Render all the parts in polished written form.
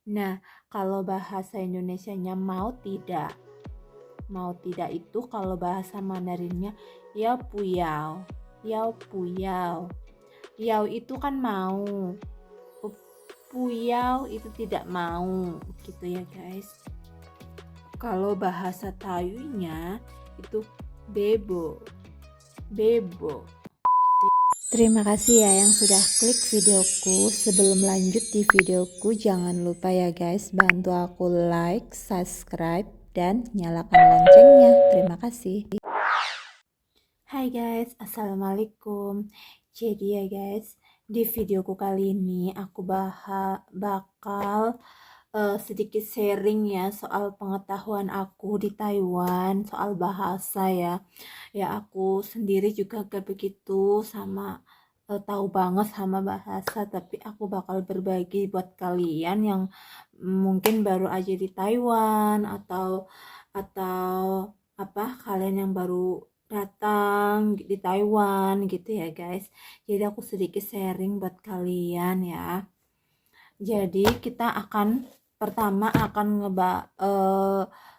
Nah, kalau bahasa Indonesianya mau tidak. Mau tidak itu kalau bahasa Mandarinnya yao puyao. Yao puyao. Yao itu kan mau. Puyao itu tidak mau. Gitu ya, guys. Kalau bahasa Tayunya itu bebo. Bebo. Terima kasih ya yang sudah klik videoku. Sebelum lanjut di videoku, jangan lupa ya guys, bantu aku like, subscribe, dan nyalakan loncengnya. Terima kasih. Hai guys, assalamualaikum. Jadi ya guys, di videoku kali ini aku bakal sedikit sharing ya soal pengetahuan aku di Taiwan, soal bahasa ya. Ya aku sendiri juga gak begitu tahu banget sama bahasa, tapi aku bakal berbagi buat kalian yang mungkin baru aja di Taiwan atau apa kalian yang baru datang di Taiwan gitu ya guys. Jadi aku sedikit sharing buat kalian ya. Jadi kita pertama akan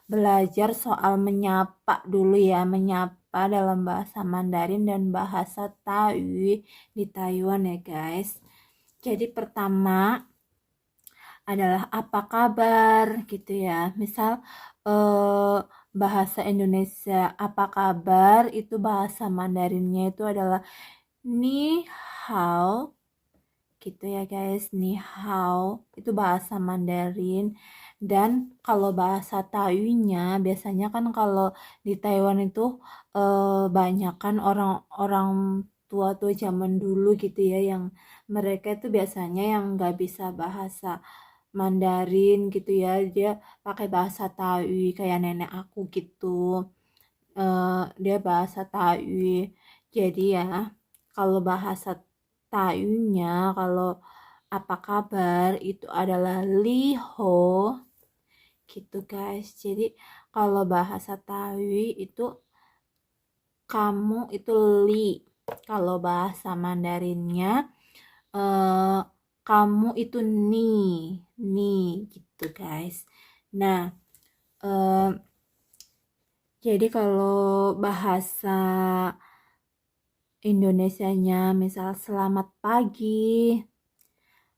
belajar soal menyapa dulu ya, menyapa dalam bahasa Mandarin dan bahasa Taoyu di Taiwan ya guys. Jadi pertama adalah apa kabar gitu ya. Misal bahasa Indonesia apa kabar itu bahasa Mandarinnya itu adalah ni hao gitu ya guys. Ni hao itu bahasa Mandarin. Dan kalau bahasa Tayunya biasanya kan kalau di Taiwan itu banyak kan orang-orang tua-tua zaman dulu gitu ya, yang mereka itu biasanya yang nggak bisa bahasa Mandarin gitu ya, dia pakai bahasa Taoyu kayak nenek aku gitu. Dia bahasa Taoyu. Jadi ya kalau bahasa Tayunya, kalau apa kabar itu adalah liho gitu guys. Jadi kalau bahasa Taoyu itu kamu itu li. Kalau bahasa Mandarinnya eh, kamu itu ni gitu guys. Nah, eh, jadi kalau bahasa Indonesianya misal selamat pagi,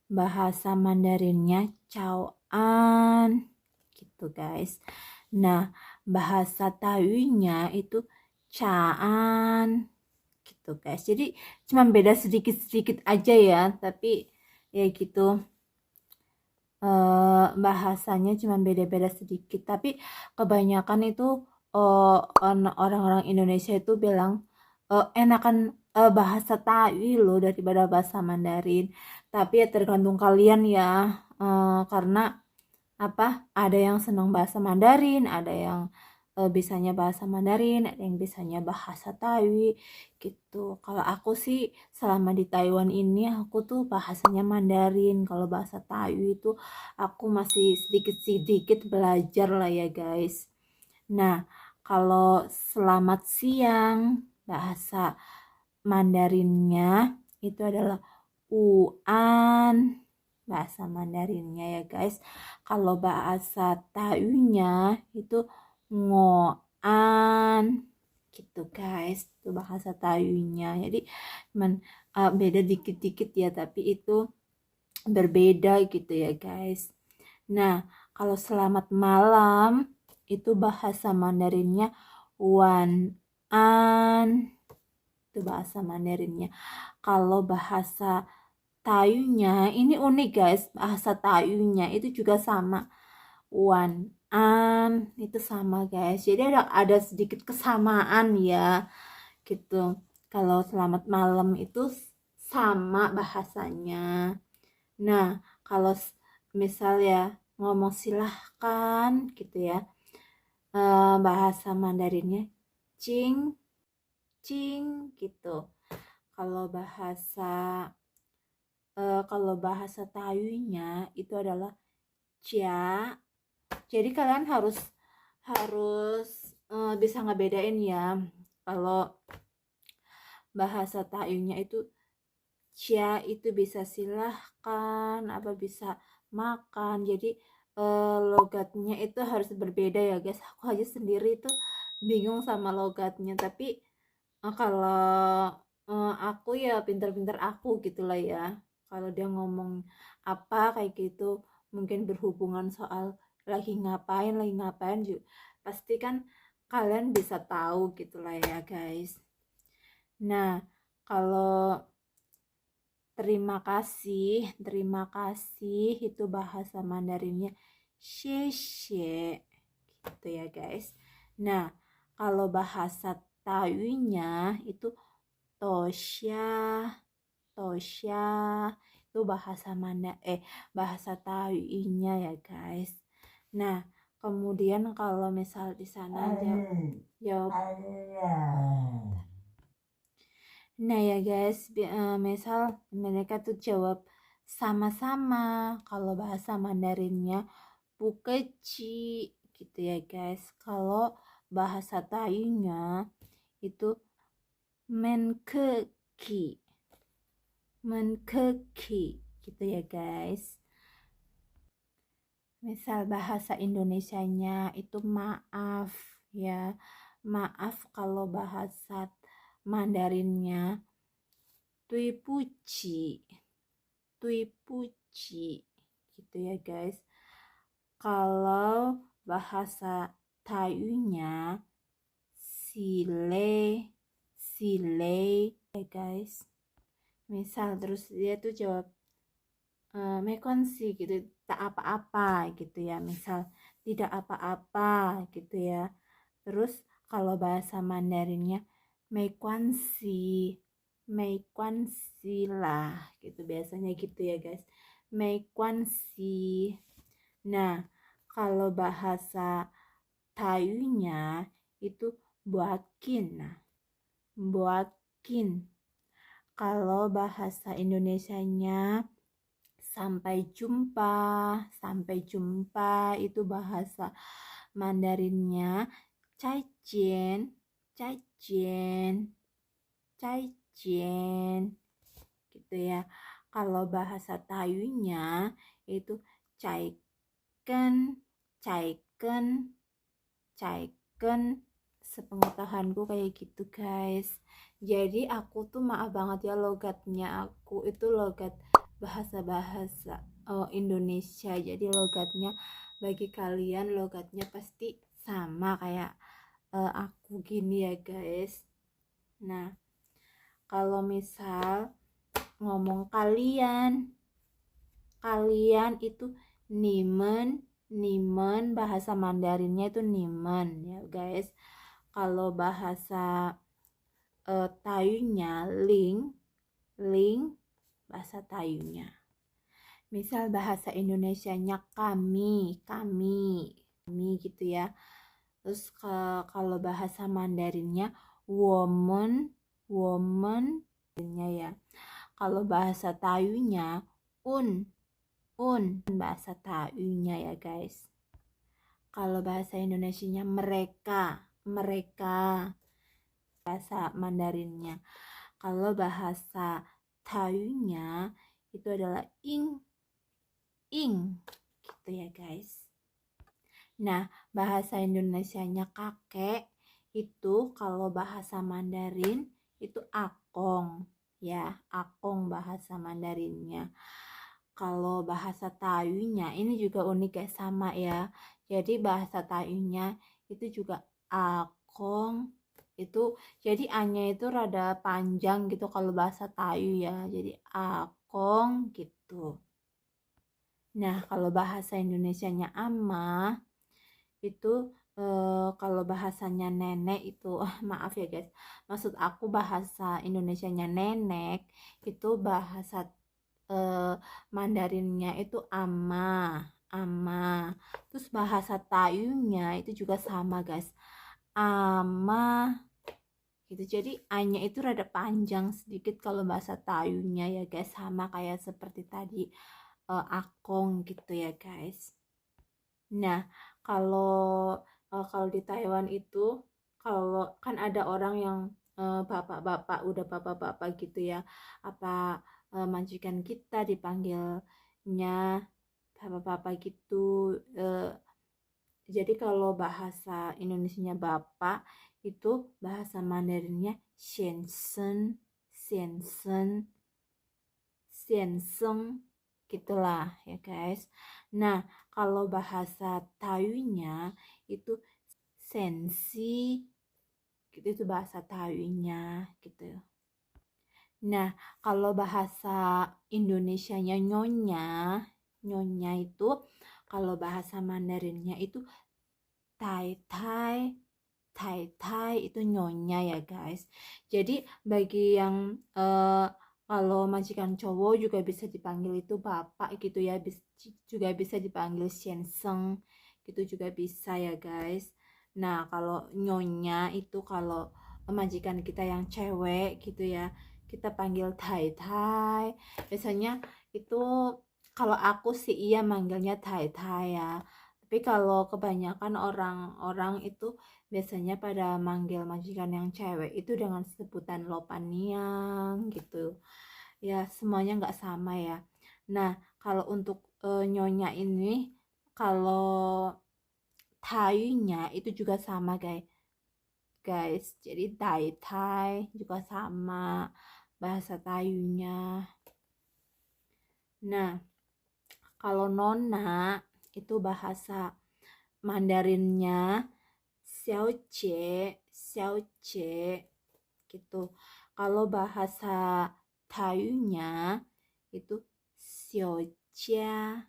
bahasa Mandarinnya caoan gitu guys. Nah, bahasa Tayunya itu caan gitu guys. Jadi cuma beda sedikit-sedikit aja ya, tapi ya gitu, bahasanya cuma beda-beda sedikit, tapi kebanyakan itu orang-orang Indonesia itu bilang enakan bahasa Tai loh daripada bahasa Mandarin. Tapi ya tergantung kalian ya, karena apa, ada yang senang bahasa Mandarin, ada yang bisanya bahasa Mandarin, ada yang bisanya bahasa Taiwi gitu. Kalau aku sih selama di Taiwan ini aku tuh bahasanya Mandarin. Kalau bahasa Taiwi itu aku masih sedikit-sedikit belajar lah ya guys. Nah, kalau selamat siang bahasa Mandarinnya itu adalah Uan, bahasa Mandarinnya ya guys. Kalau bahasa Tayunya itu Ngoan gitu guys. Itu bahasa Tayunya. Jadi cuman beda dikit-dikit ya, tapi itu berbeda gitu ya guys. Nah, kalau selamat malam itu bahasa Mandarinnya Wan An. Itu bahasa Mandarinnya. Kalau bahasa Tayunya ini unik guys, bahasa Tayunya itu juga sama, Wan An itu sama guys. Jadi ada sedikit kesamaan ya gitu. Kalau selamat malam itu sama bahasanya. Nah, kalau misal ya ngomong silahkan gitu ya, bahasa Mandarinnya cing cing gitu. Kalau bahasa Tayunya itu adalah cia. Jadi kalian harus harus bisa ngebedain ya. Kalau bahasa Tayunya itu cia itu bisa silahkan, apa bisa makan. Jadi logatnya itu harus berbeda ya guys. Aku aja sendiri itu bingung sama logatnya, tapi kalau aku ya pinter-pinter aku gitulah ya. Kalau dia ngomong apa kayak gitu, mungkin berhubungan soal lagi ngapain juga pasti kan kalian bisa tahu gitulah ya guys. Nah, kalau terima kasih itu bahasa Mandarinnya xie gitu ya guys. Nah, kalau bahasa Taiwannya itu tosha tosha itu bahasa Taiwannya ya guys. Nah, kemudian kalau misal di sana jawab. Nah ya guys, misal mereka tuh jawab sama-sama. Kalau bahasa Mandarinnya pukeci gitu ya guys. Kalau bahasa Tainya itu menkeki gitu ya guys. Misal bahasa Indonesianya itu maaf ya. Maaf kalau bahasa Mandarinnya tuipuci gitu ya guys. Kalau bahasa Taiwannya sile ya guys. Misal terus dia tuh jawab mekonsi gitu, tak apa-apa gitu ya. Misal tidak apa-apa gitu ya. Terus kalau bahasa Mandarinnya meikwansi lah gitu biasanya gitu ya guys. Meikwansi. Nah, kalau bahasa Taiwannya itu buakin. Nah, buakin. Kalau bahasa Indonesianya sampai jumpa itu bahasa Mandarinnya caijian gitu ya. Kalau bahasa Taiwannya itu caiken sepengetahuanku kayak gitu guys. Jadi aku tuh maaf banget ya, logatnya aku itu logat bahasa-bahasa Indonesia. Jadi logatnya bagi kalian logatnya pasti sama kayak aku gini ya guys. Nah, kalau misal ngomong kalian itu nimen bahasa Mandarinnya itu nimen ya guys. Kalau bahasa Taiwannya ling bahasa Taiwannya. Misal bahasa Indonesianya kami gitu ya. Terus kalau bahasa Mandarinnya woman ya. Kalau bahasa Taiwannya un bahasa Taiwannya ya guys. Kalau bahasa Indonesianya mereka bahasa Mandarinnya. Kalau bahasa Taiwannya itu adalah ing gitu ya guys. Nah, bahasa Indonesianya kakek itu kalau bahasa Mandarin itu akong ya, akong bahasa Mandarinnya. Kalau bahasa Taiwannya ini juga unik ya, sama ya. Jadi bahasa Taiwannya itu juga akong itu, jadi a-nya itu rada panjang gitu kalau bahasa Taiwan ya. Jadi akong gitu. Nah, kalau bahasa Indonesianya ama itu kalau bahasanya nenek itu maaf ya guys. Maksud aku bahasa Indonesianya nenek itu bahasa Mandarinnya itu ama. Terus bahasa Taiwannya itu juga sama guys. Ama gitu. Jadi a-nya itu rada panjang sedikit kalau bahasa Taiwannya ya guys, sama kayak seperti tadi akong gitu ya guys. Nah, kalau di Taiwan itu kalau kan ada orang yang bapak-bapak udah bapak-bapak gitu ya, apa majikan kita dipanggilnya papa-papa gitu. Jadi kalau bahasa Indonesianya bapak itu bahasa Mandarinnya Shensen, Shensen, Shenseng gitulah ya guys. Nah, kalau bahasa Tayunya itu sensi gitu, itu bahasa Tayunya gitu. Nah, kalau bahasa Indonesianya nyonya, nyonya itu kalau bahasa Mandarinnya itu tai tai, tai tai itu nyonya ya guys. Jadi bagi yang kalau majikan cowok juga bisa dipanggil itu bapak gitu ya, juga bisa dipanggil Shenseng gitu juga bisa ya guys. Nah, kalau nyonya itu kalau majikan kita yang cewek gitu ya, kita panggil tai tai. Biasanya itu kalau aku sih iya manggilnya tai tai ya. Tapi kalau kebanyakan orang-orang itu biasanya pada manggil majikan yang cewek itu dengan sebutan lopaniang gitu. Ya, semuanya nggak sama ya. Nah, kalau untuk nyonya ini, kalau tayunya itu juga sama guys. Guys, jadi tai tai juga sama bahasa tayunya. Nah, kalau nona itu bahasa Mandarinnya xiaojie, xiaojie gitu. Kalau bahasa Tayunya itu xiaojia,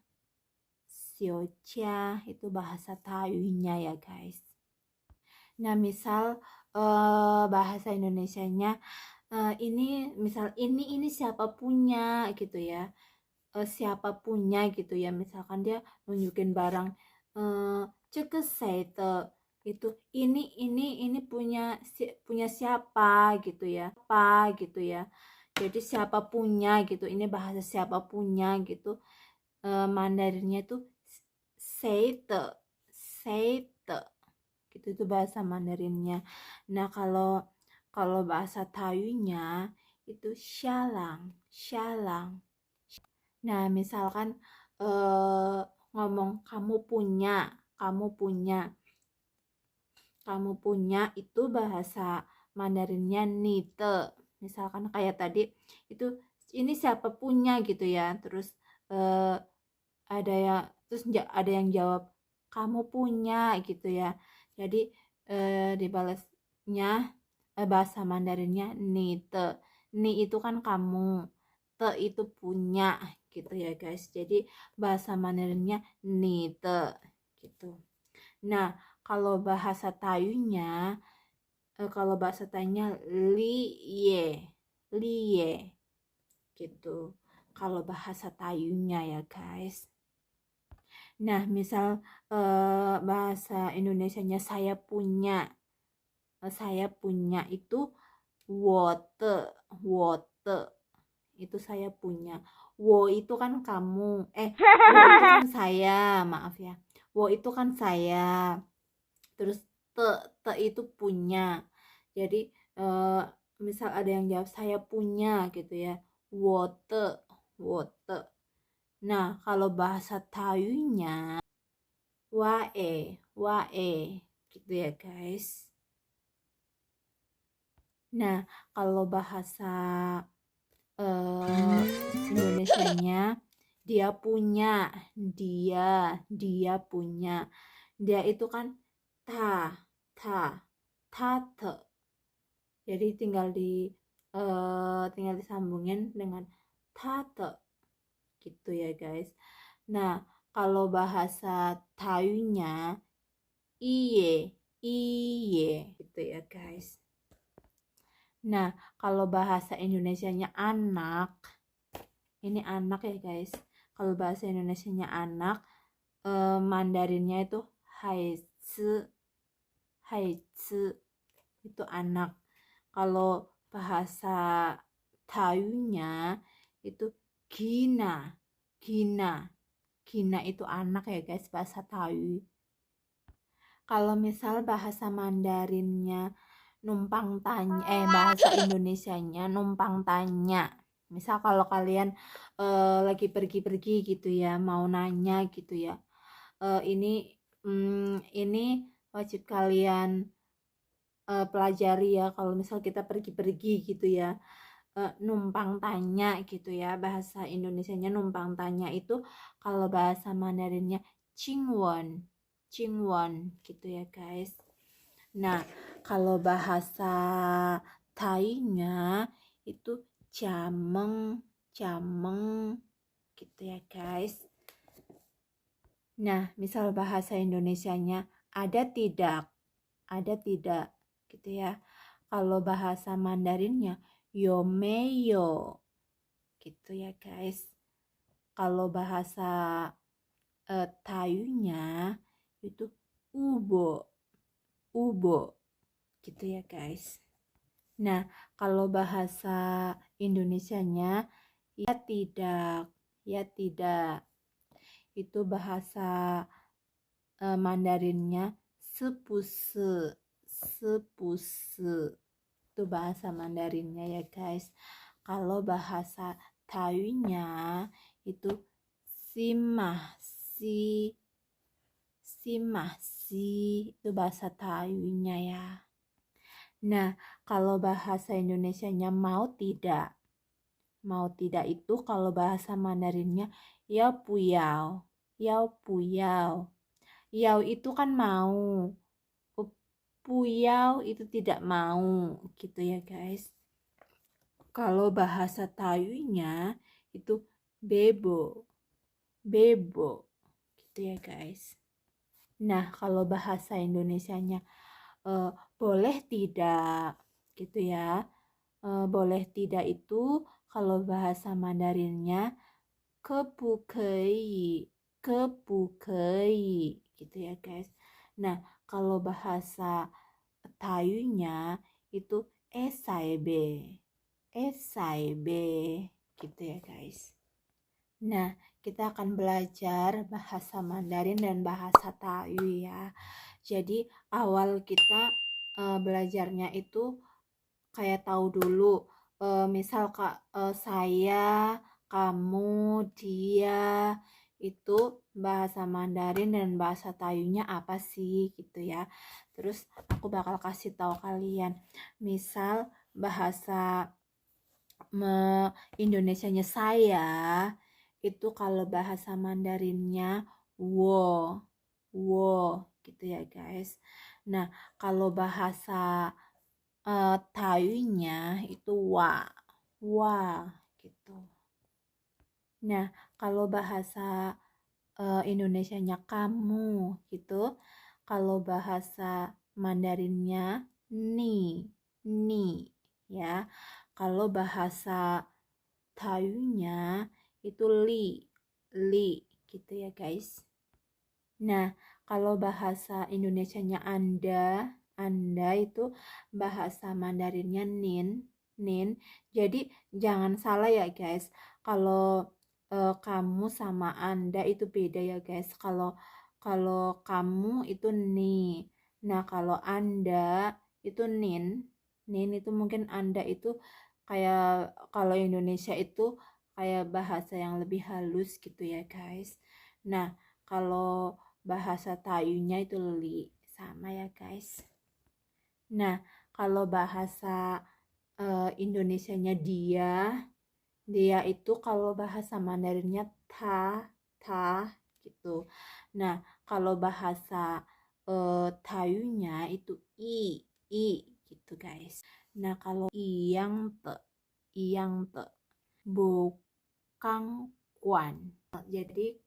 xiaojia itu bahasa Tayunya ya guys. Nah, misal bahasa Indonesianya ini misal ini siapa punya gitu ya. Siapa punya gitu ya, misalkan dia nunjukin barang ceke seite itu ini punya siapa gitu ya, apa gitu ya. Jadi siapa punya gitu, ini bahasa siapa punya gitu. Mandarinnya itu seite, seite gitu, itu bahasa Mandarinnya. Nah, kalau kalau bahasa Tayunya itu syalang, syalang. Nah, misalkan ngomong kamu punya, kamu punya itu bahasa Mandarinnya nite. Misalkan kayak tadi itu ini siapa punya gitu ya. Terus eh, ada yang ada yang jawab kamu punya gitu ya. Jadi dibalasnya bahasa Mandarinnya nite. Ni itu kan kamu, te itu punya gitu ya guys. Jadi bahasa Mandarinnya nite gitu. Nah, kalau bahasa Tayunya, kalau bahasa Tayunya liye, liye gitu. Kalau bahasa Tayunya ya guys. Nah, misal bahasa Indonesianya saya punya itu wote, wote itu saya punya. Wo itu kan kamu, wo itu kan saya, maaf ya. Wo itu kan saya. Terus te, te itu punya. Jadi misal ada yang jawab saya punya gitu ya. Wote, wote. Nah, kalau bahasa Tayunya wae, wae gitu ya guys. Nah, kalau bahasa Indonesianya dia punya, dia punya. Dia itu kan ta, ta, tate. Jadi tinggal disambungin dengan tate gitu ya guys. Nah, kalau bahasa Tayunya iye, iye gitu ya guys. Nah, kalau bahasa Indonesianya anak, ini anak ya guys. Kalau bahasa Indonesianya anak, Mandarinnya itu haizi, haizi itu anak. Kalau bahasa Tayunya itu gina, gina, gina itu anak ya guys bahasa Tayu. Kalau misal bahasa Mandarinnya numpang tanya, bahasa Indonesianya numpang tanya. Misal kalau kalian lagi pergi-pergi gitu ya, mau nanya gitu ya, ini wajib kalian pelajari ya. Kalau misal kita pergi-pergi gitu ya, numpang tanya gitu ya, bahasa Indonesianya numpang tanya itu, kalau bahasa Mandarinnya Qingwen, Qingwen gitu ya guys. Nah, kalau bahasa Thainya itu jameng, jameng gitu ya guys. Nah, misal bahasa Indonesianya ada tidak gitu ya. Kalau bahasa Mandarinnya yo meyo gitu ya guys. Kalau bahasa Tainya itu ubo, ubo gitu ya guys. Nah, kalau bahasa Indonesianya ya tidak. Itu bahasa Mandarinnya sepuse, sepuse. Itu bahasa Mandarinnya ya guys. Kalau bahasa Tainya itu simah si, simah si, itu bahasa Tainya ya. Nah, kalau bahasa Indonesianya mau tidak itu kalau bahasa Mandarinnya yao puyao, yao puyao. Yao itu kan mau, puyao itu tidak mau gitu ya guys. Kalau bahasa Taiwannya itu bebo, bebo gitu ya guys. Nah, kalau bahasa Indonesianya boleh tidak gitu ya. Boleh tidak itu kalau bahasa Mandarinnya kepukei, kepukei gitu ya guys. Nah, kalau bahasa Taiwannya itu esaibe, esaibe gitu ya guys. Nah, kita akan belajar bahasa Mandarin dan bahasa Taiwan ya. Jadi awal kita belajarnya itu kayak tahu dulu, misal saya, kamu, dia, itu bahasa Mandarin dan bahasa Taiwannya apa sih gitu ya. Terus aku bakal kasih tahu kalian, misal bahasa Indonesianya saya itu kalau bahasa Mandarinnya wo, wo gitu ya guys. Nah, kalau bahasa Taiwannya itu wa, wa gitu. Nah, kalau bahasa Indonesianya kamu gitu, kalau bahasa Mandarinnya ni, ni ya. Kalau bahasa Taiwannya itu li, li gitu ya guys. Nah, kalau bahasa Indonesianya Anda itu bahasa Mandarinnya nin, nin. Jadi jangan salah ya guys. Kalau kamu sama Anda itu beda ya guys. Kalau kamu itu ni. Nah, kalau Anda itu nin, nin itu mungkin Anda itu kayak kalau Indonesia itu kayak bahasa yang lebih halus gitu ya guys. Nah, kalau bahasa Tayunya itu li, sama ya guys. Nah, kalau bahasa Indonesianya dia itu kalau bahasa Mandarinnya ta gitu. Nah, kalau bahasa Tayunya itu i gitu guys. Nah, kalau iyang te bukang kuan. Jadi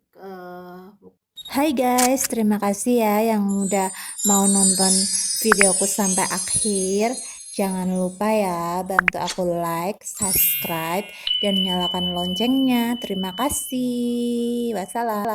Hai guys, terima kasih ya yang udah mau nonton videoku sampai akhir. Jangan lupa ya, bantu aku like, subscribe, dan nyalakan loncengnya. Terima kasih. Wassalam.